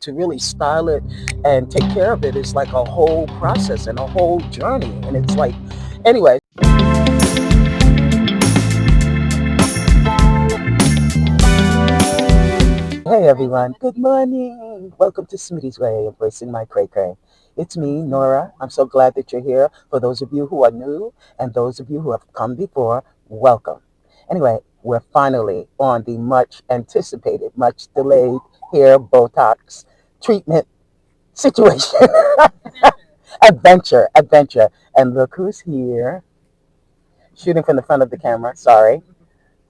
to really style it and take care of it is like a whole process and a whole journey. And it's like, anyway. Hey everyone, good morning. Welcome to Smitty's Way, embracing my cray cray. It's me, Nora. I'm so glad that you're here. For those of you who are new and those of you who have come before, welcome. Anyway, we're finally on the much anticipated, much delayed hair Botox treatment situation. Adventure. And look who's here. Shooting from the front of the camera, sorry.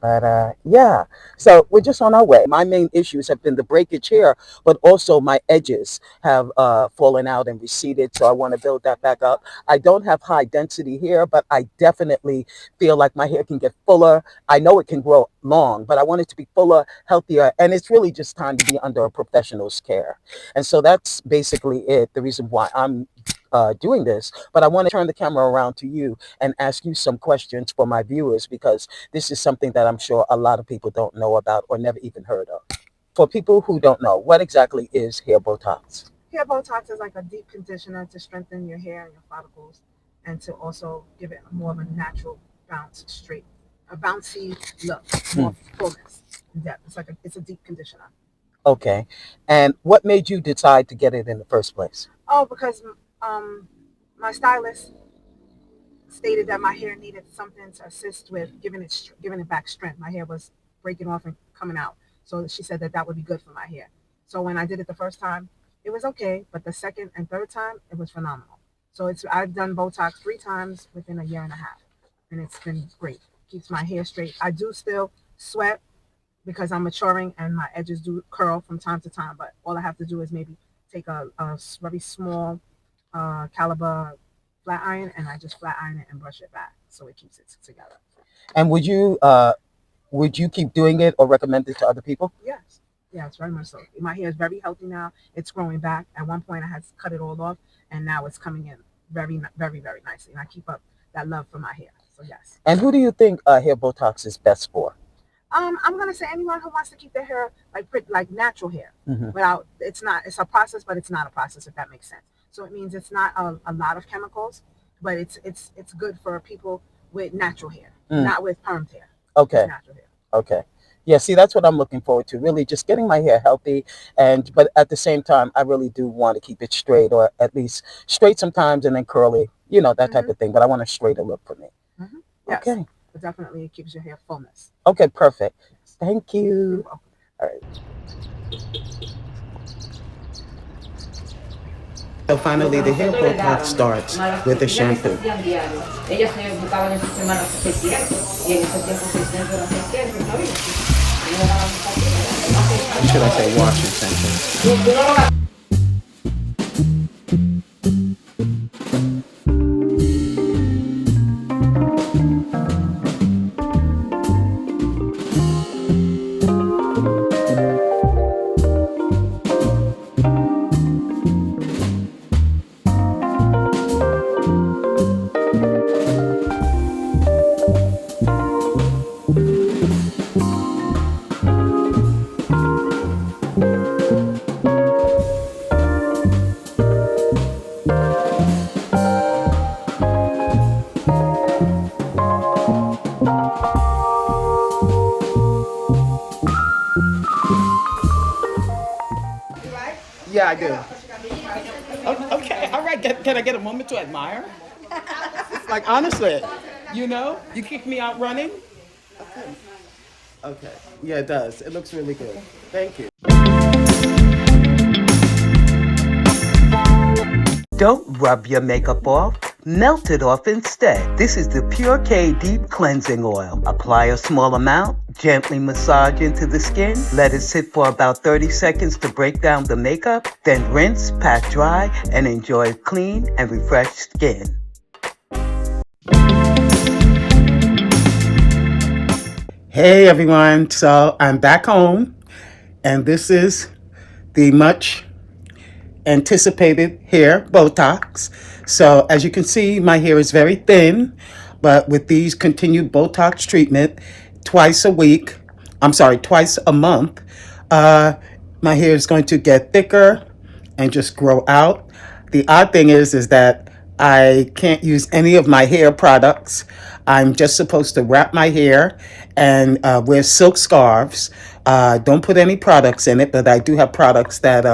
But yeah, so we're just on our way. My main issues have been the breakage here, but also my edges have fallen out and receded. So I want to build that back up. I don't have high density hair, but I definitely feel like my hair can get fuller. I know it can grow long, but I want it to be fuller, healthier. And it's really just time to be under a professional's care. And so that's basically it, the reason why I'm doing this. But I want to turn the camera around to you and ask you some questions for my viewers because this is something that I'm sure a lot of people don't know about or never even heard of. For people who don't know, what exactly is hair Botox? Hair Botox is like a deep conditioner to strengthen your hair and your follicles and to also give it more of a natural a bouncy look, more fullness and depth. It's a deep conditioner. Okay. And what made you decide to get it in the first place? Oh, because my stylist stated that my hair needed something to assist with giving it back strength. My hair was breaking off and coming out, so she said that would be good for my hair. So when I did it the first time, it was okay, but the second and third time, it was phenomenal. So I've done Botox 3 times within a year and a half, and it's been great. Keeps my hair straight. I do still sweat because I'm maturing and my edges do curl from time to time, but all I have to do is maybe take a very small caliber flat iron, and I just flat iron it and brush it back so it keeps it together. And would you keep doing it or recommend it to other people? Yes, very much so. My hair is very healthy now. It's growing back. At one point I had to cut it all off, and now it's coming in very, very, very nicely, and I keep up that love for my hair. So yes. And who do you think hair Botox is best for? I'm gonna say anyone who wants to keep their hair like natural hair. Mm-hmm. Without it's a process, but it's not a process, if that makes sense. So it means it's not a lot of chemicals, but it's good for people with natural hair, not with permed hair. Okay. Natural hair. Okay. Yeah, see, that's what I'm looking forward to. Really just getting my hair healthy but at the same time I really do want to keep it straight, or at least straight sometimes and then curly, that type of thing. But I want a straighter look for me. Mm-hmm. Yes. Okay. But definitely it keeps your hair fullness. Okay, perfect. Thank you. All right. So finally the hair Botox starts with the shampoo. Or should I say washing session? Yeah, I do. Okay, all right. Can I get a moment to admire? Like, honestly, you kicked me out running? Okay. Okay. Yeah, it does. It looks really good. Thank you. Don't rub your makeup off. Melt it off instead. This is the Pure K Deep Cleansing Oil. Apply a small amount, gently massage into the skin, let it sit for about 30 seconds to break down the makeup, then rinse, pat dry, and enjoy clean and refreshed skin. Hey everyone, so I'm back home, and this is the much anticipated hair Botox. So as you can see, my hair is very thin, but with these continued Botox treatment twice a month, my hair is going to get thicker and just grow out. The odd thing is that I can't use any of my hair products. I'm just supposed to wrap my hair and wear silk scarves. Don't put any products in it, but I do have products that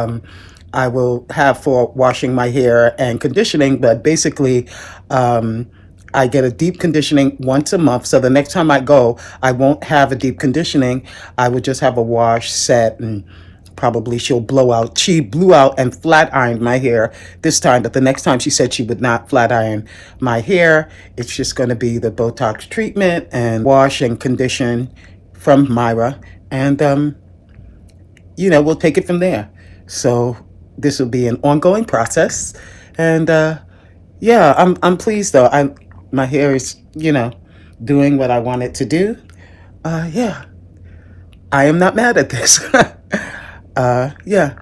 I will have for washing my hair and conditioning. But basically, I get a deep conditioning once a month. So the next time I go, I won't have a deep conditioning. I will just have a wash, set, and probably she'll blow out. She blew out and flat ironed my hair this time, but the next time she said she would not flat iron my hair. It's just going to be the Botox treatment and wash and condition from Myra. And, we'll take it from there. So this will be an ongoing process. And, yeah, I'm pleased though. My hair is, doing what I want it to do. Yeah, I am not mad at this. Yeah,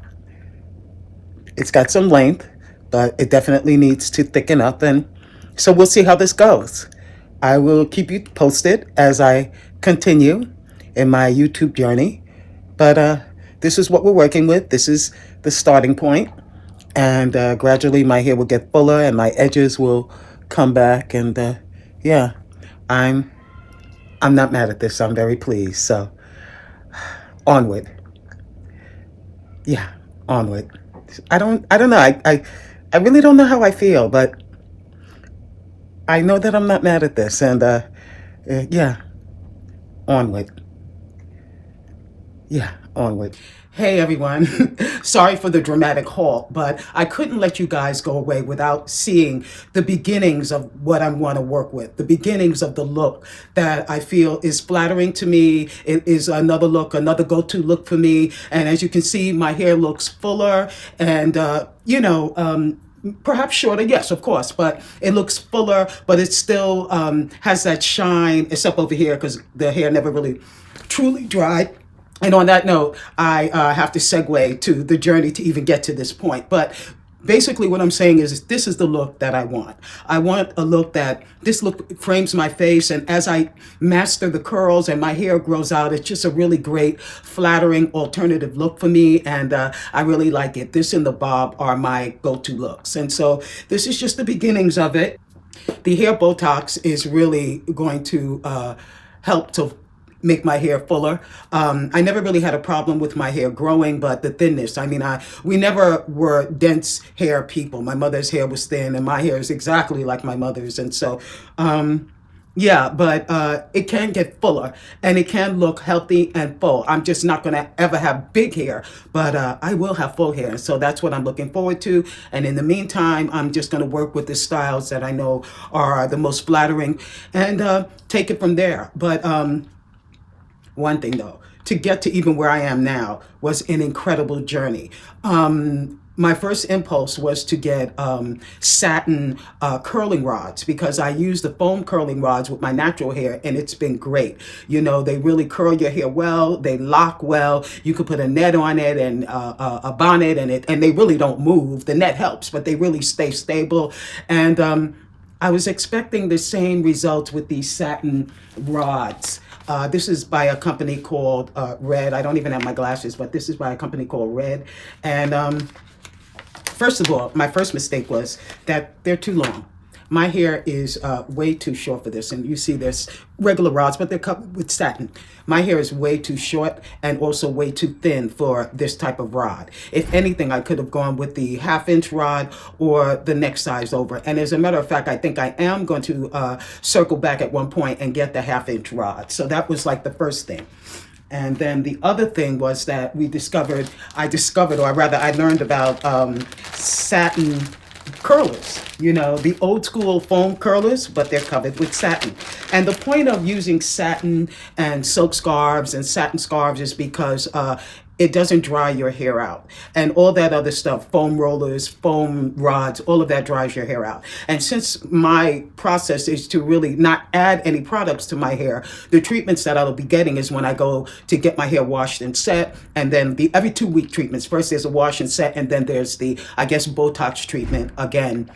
it's got some length, but it definitely needs to thicken up. And so we'll see how this goes. I will keep you posted as I continue in my YouTube journey. But this is what we're working with. This is the starting point. And gradually my hair will get fuller and my edges will come back. And yeah, I'm I'm not mad at this. I'm very pleased. So onward. Yeah, onward. I don't know. I really don't know how I feel, but I know that I'm not mad at this. And yeah, onward. Yeah, onward. Hey everyone. Sorry for the dramatic halt, but I couldn't let you guys go away without seeing the beginnings of what I want to work with, the beginnings of the look that I feel is flattering to me. It is another look, another go-to look for me. And as you can see, my hair looks fuller and, perhaps shorter, yes, of course, but it looks fuller, but it still has that shine, except over here because the hair never really truly dried. And on that note, I have to segue to the journey to even get to this point. But basically what I'm saying is this is the look that I want. I want a look this look frames my face. And as I master the curls and my hair grows out, it's just a really great, flattering alternative look for me. And I really like it. This and the bob are my go-to looks. And so this is just the beginnings of it. The hair Botox is really going to help to make my hair fuller. I never really had a problem with my hair growing, but the thinness, I mean, we never were dense hair people. My mother's hair was thin and my hair is exactly like my mother's. And so, yeah, but it can get fuller and it can look healthy and full. I'm just not going to ever have big hair, but I will have full hair. So that's what I'm looking forward to. And in the meantime, I'm just going to work with the styles that I know are the most flattering and take it from there. But one thing though, to get to even where I am now was an incredible journey. My first impulse was to get satin curling rods because I use the foam curling rods with my natural hair and it's been great. You know, they really curl your hair well, they lock well. You could put a net on it and a bonnet and they really don't move. The net helps, but they really stay stable. And I was expecting the same results with these satin rods. This is by a company called Red. I don't even have my glasses, but this is by a company called Red. And first of all, my first mistake was that they're too long. My hair is way too short for this. And you see there's regular rods, but they're covered with satin. My hair is way too short and also way too thin for this type of rod. If anything, I could have gone with the 1/2 inch rod or the next size over. And as a matter of fact, I think I am going to circle back at one point and get the 1/2 inch rod. So that was like the first thing. And then the other thing was that I learned about satin curlers, the old school foam curlers, but they're covered with satin. And the point of using satin and silk scarves and satin scarves is because it doesn't dry your hair out. And all that other stuff, foam rollers, foam rods, all of that dries your hair out. And since my process is to really not add any products to my hair, the treatments that I'll be getting is when I go to get my hair washed and set, and then the every 2 week treatments. First there's a wash and set, and then there's the, I guess, Botox treatment again,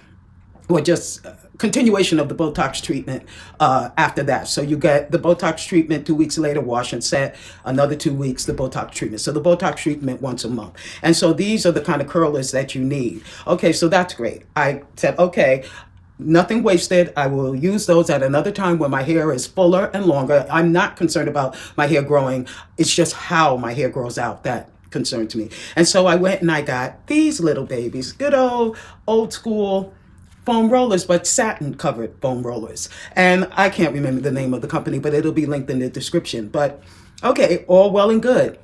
or just continuation of the Botox treatment after that. So you get the Botox treatment 2 weeks later, wash and set, another 2 weeks, the Botox treatment. So the Botox treatment once a month. And so these are the kind of curlers that you need. Okay, so that's great. I said, okay, nothing wasted. I will use those at another time when my hair is fuller and longer. I'm not concerned about my hair growing. It's just how my hair grows out that concerns me. And so I went and I got these little babies, good old school foam rollers, but satin covered foam rollers. And I can't remember the name of the company, but it'll be linked in the description. But okay, all well and good.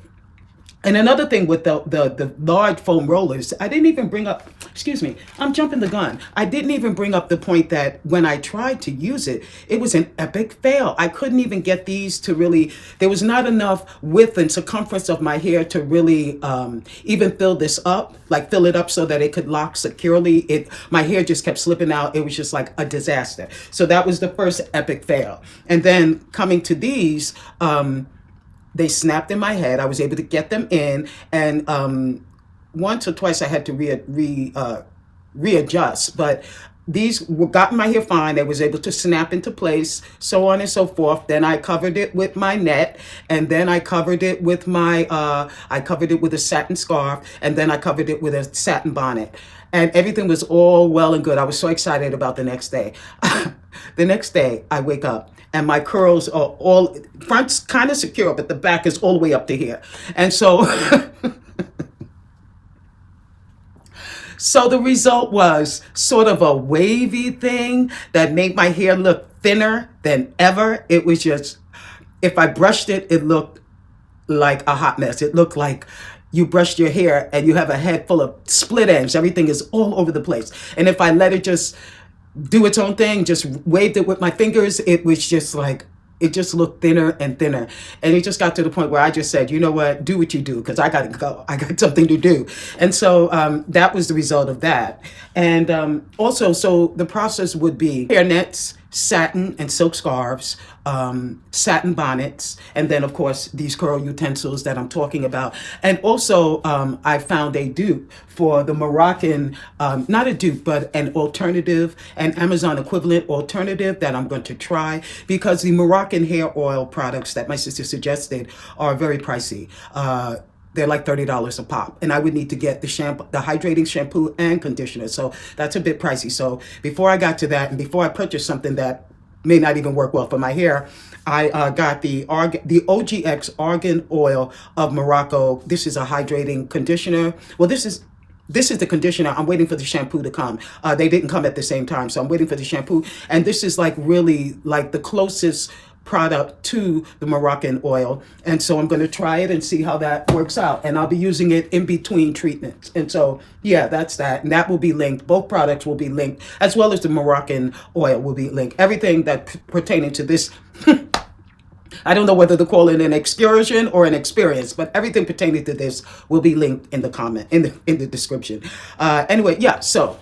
And another thing with the large foam rollers, I didn't even bring up, excuse me, I'm jumping the gun. I didn't even bring up the point that when I tried to use it, it was an epic fail. I couldn't even get these to really, there was not enough width and circumference of my hair to really even fill this up, like fill it up so that it could lock securely. My hair just kept slipping out. It was just like a disaster. So that was the first epic fail. And then coming to these, they snapped in my head. I was able to get them in, and once or twice I had to readjust. But these got in my hair fine. I was able to snap into place, so on and so forth. Then I covered it with my net, and then I covered it with a satin scarf, and then I covered it with a satin bonnet. And everything was all well and good. I was so excited about the next day. The next day, I wake up and my curls are all, front's kind of secure, but the back is all the way up to here. And so, so the result was sort of a wavy thing that made my hair look thinner than ever. It was just, if I brushed it, it looked like a hot mess. It looked like you brushed your hair and you have a head full of split ends. Everything is all over the place. And if I let it just do its own thing, just waved it with my fingers, it was just like, it just looked thinner and thinner. And it just got to the point where I just said, you know what, do what you do, because I got to go. I got something to do. And so that was the result of that. And also, so the process would be hair nets, satin and silk scarves, satin bonnets, and then of course these curl utensils that I'm talking about. And also I found a dupe for the Moroccan, not a dupe, but an alternative, an Amazon equivalent alternative that I'm going to try, because the Moroccan hair oil products that my sister suggested are very pricey. They're like $30 a pop, and I would need to get the shampoo, the hydrating shampoo and conditioner. So that's a bit pricey. So before I got to that, and before I purchased something that may not even work well for my hair, I got the OGX Argan oil of Morocco. This is a hydrating conditioner. Well, this is the conditioner. I'm waiting for the shampoo to come. They didn't come at the same time, so I'm waiting for the shampoo. And this is like really like the closest product to the Moroccan oil. And so I'm going to try it and see how that works out. And I'll be using it in between treatments. And so, yeah, that's that. And that will be linked. Both products will be linked, as well as the Moroccan oil will be linked. Everything that pertaining to this, I don't know whether to call it an excursion or an experience, but everything pertaining to this will be linked in the comment, in the description. Anyway, yeah, so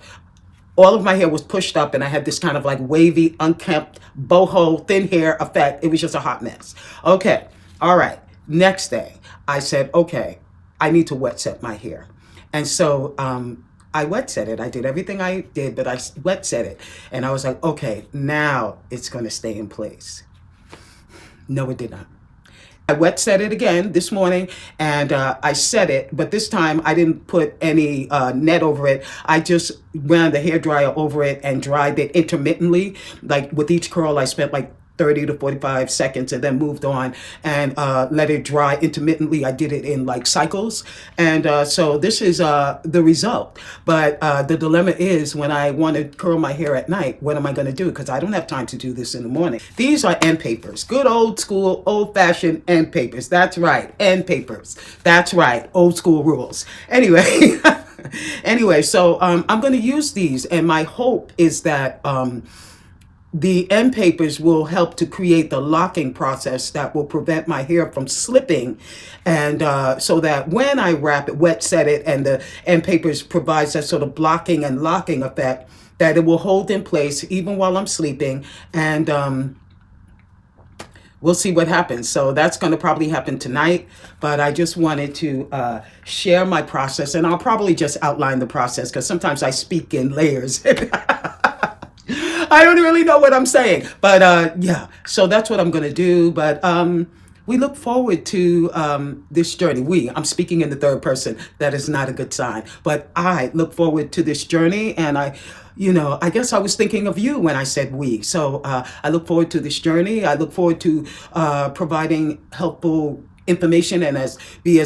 all of my hair was pushed up and I had this kind of like wavy, unkempt, boho, thin hair effect. It was just a hot mess. Okay, all right. Next day, I said, okay, I need to wet set my hair. And so I wet set it. I did everything I did, but I wet set it. And I was like, okay, now it's going to stay in place. No, it did not. I wet set it again this morning, and I set it, but this time I didn't put any net over it. I just ran the hairdryer over it and dried it intermittently. Like with each curl, I spent like 30 to 45 seconds and then moved on and let it dry intermittently. I did it in like cycles. And so this is the result. But the dilemma is when I want to curl my hair at night, what am I going to do? Because I don't have time to do this in the morning. These are end papers, good old school, old fashioned end papers. That's right. End papers. That's right. Old school rules. Anyway, so I'm going to use these. And my hope is that the end papers will help to create the locking process that will prevent my hair from slipping. And so that when I wrap it, wet set it, and the end papers provides that sort of blocking and locking effect, that it will hold in place even while I'm sleeping. And we'll see what happens. So that's going to probably happen tonight. But I just wanted to share my process. And I'll probably just outline the process because sometimes I speak in layers. I don't really know what I'm saying, but yeah. So that's what I'm gonna do. But we look forward to this journey. I'm speaking in the third person. That is not a good sign. But I look forward to this journey, and I guess I was thinking of you when I said we. So I look forward to this journey. I look forward to providing helpful information and as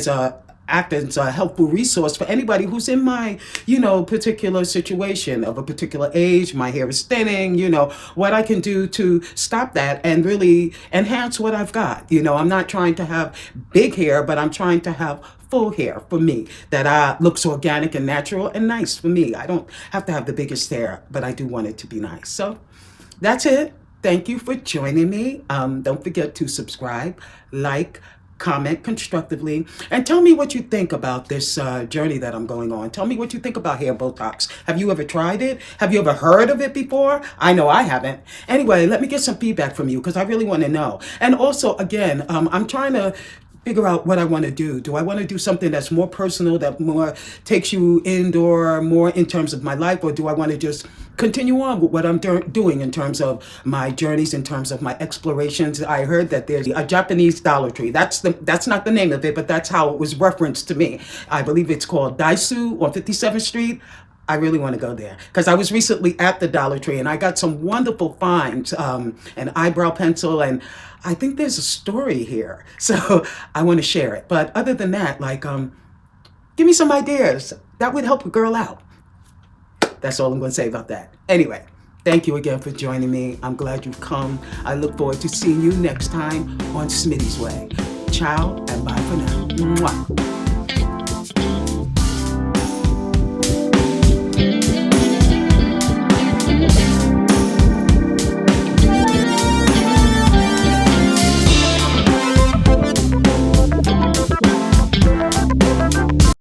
a act as a helpful resource for anybody who's in my, particular situation of a particular age. My hair is thinning, what I can do to stop that and really enhance what I've got. I'm not trying to have big hair, but I'm trying to have full hair for me that looks organic and natural and nice for me. I don't have to have the biggest hair, but I do want it to be nice. So that's it. Thank you for joining me. Don't forget to subscribe, like, comment constructively, and tell me what you think about this journey that I'm going on. Tell me what you think about hair Botox. Have you ever tried it? Have you ever heard of it before? I know I haven't. Anyway, let me get some feedback from you because I really want to know. And also, again, I'm trying to figure out what I want to do. Do I want to do something that's more personal, that more takes you indoor, more in terms of my life, or do I want to just continue on with what I'm doing in terms of my journeys, in terms of my explorations? I heard that there's a Japanese Dollar Tree. That's not the name of it, but that's how it was referenced to me. I believe it's called Daisu on 57th Street. I really want to go there because I was recently at the Dollar Tree and I got some wonderful finds, an eyebrow pencil, and I think there's a story here. So I want to share it. But other than that, give me some ideas. That would help a girl out. That's all I'm going to say about that. Anyway, thank you again for joining me. I'm glad you've come. I look forward to seeing you next time on Smitty's Way. Ciao and bye for now. Mwah.